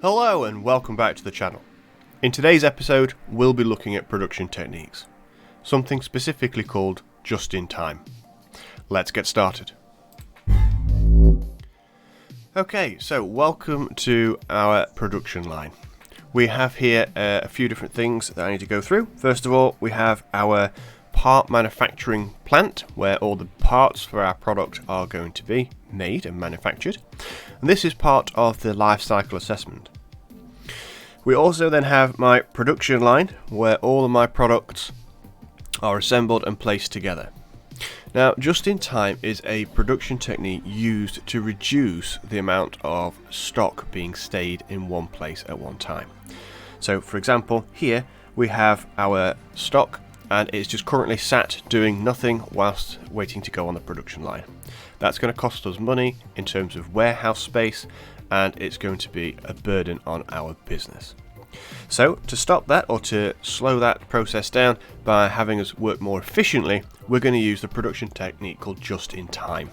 Hello and welcome back to the channel. In today's episode we'll be looking at production techniques, something specifically called just-in-time. Let's get started. Okay, so welcome to our production line. We have here a few different things that I need to go through. First of all, we have our part manufacturing plant where all the parts for our product are going to be made and manufactured. And this is part of the life cycle assessment. We also then have my production line where all of my products are assembled and placed together. Now, just-in-time is a production technique used to reduce the amount of stock being stayed in one place at one time. So, for example, here we have our stock and it's just currently sat doing nothing whilst waiting to go on the production line. That's going to cost us money in terms of warehouse space, and it's going to be a burden on our business. So to stop that, or to slow that process down by having us work more efficiently, we're going to use the production technique called just-in-time.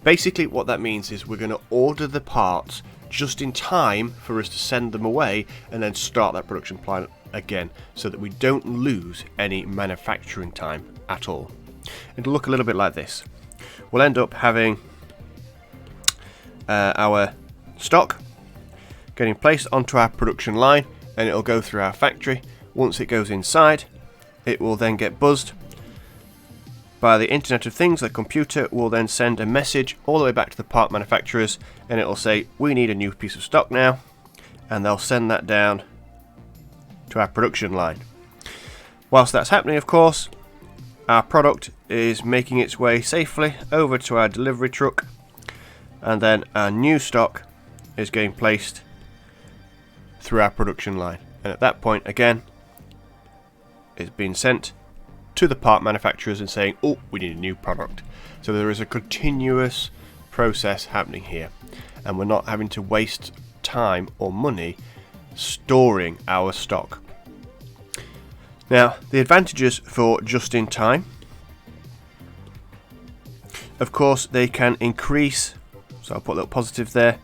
Basically what that means is we're going to order the parts just in time for us to send them away and then start that production plant again, so that we don't lose any manufacturing time at all. It'll look a little bit like this. We'll end up having our stock getting placed onto our production line, and it'll go through our factory. Once it goes inside, it will then get buzzed by the Internet of Things. The computer will then send a message all the way back to the part manufacturers, and it will say, we need a new piece of stock now, and they'll send that down to our production line. Whilst that's happening, of course, our product is making its way safely over to our delivery truck, and then our new stock is getting placed through our production line. And at that point, again, it's being sent to the part manufacturers and saying, oh, we need a new product. So there is a continuous process happening here, and we're not having to waste time or money storing our stock. Now, the advantages for just-in-time, of course, they can increase, so I'll put a little positive there,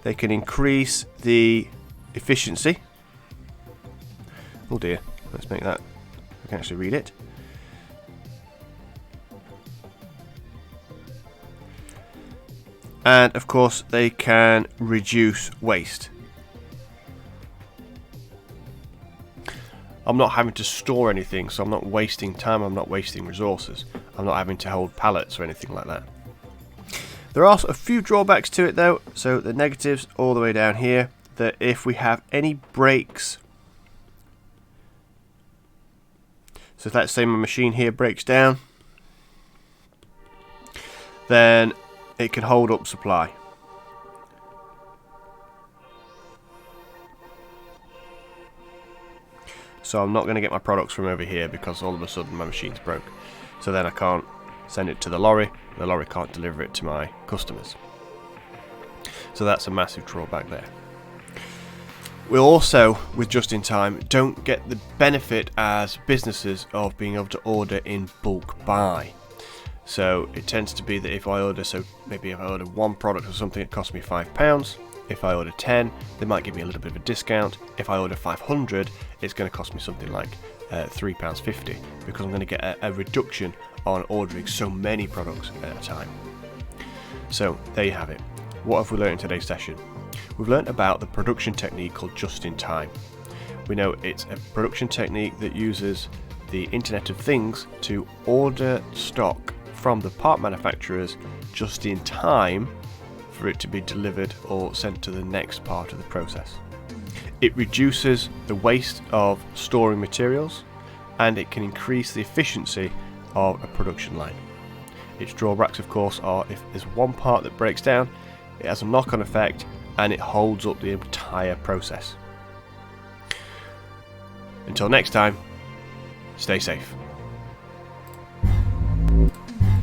they can increase the efficiency. Oh dear, let's make that, I can actually read it. And of course, they can reduce waste. I'm not having to store anything, so I'm not wasting time, I'm not wasting resources. I'm not having to hold pallets or anything like that. There are a few drawbacks to it though, so the negatives all the way down here, that if we have any breaks, so let's say my machine here breaks down, then it can hold up supply. So I'm not going to get my products from over here because all of a sudden my machine's broke. So then I can't send it to the lorry can't deliver it to my customers. So that's a massive drawback there. We also, with just-in-time, don't get the benefit as businesses of being able to order in bulk buy. So it tends to be that if I order, maybe if I order one product or something, it costs me £5. If I order 10, they might give me a little bit of a discount. If I order 500, it's going to cost me something like £3.50, because I'm going to get a reduction on ordering so many products at a time. So there you have it. What have we learned in today's session? We've learned about the production technique called just-in-time. We know it's a production technique that uses the Internet of Things to order stock from the part manufacturers just in time for it to be delivered or sent to the next part of the process. It reduces the waste of storing materials, and it can increase the efficiency of a production line. Its drawbacks, of course, are if there's one part that breaks down, it has a knock-on effect and it holds up the entire process. Until next time, stay safe.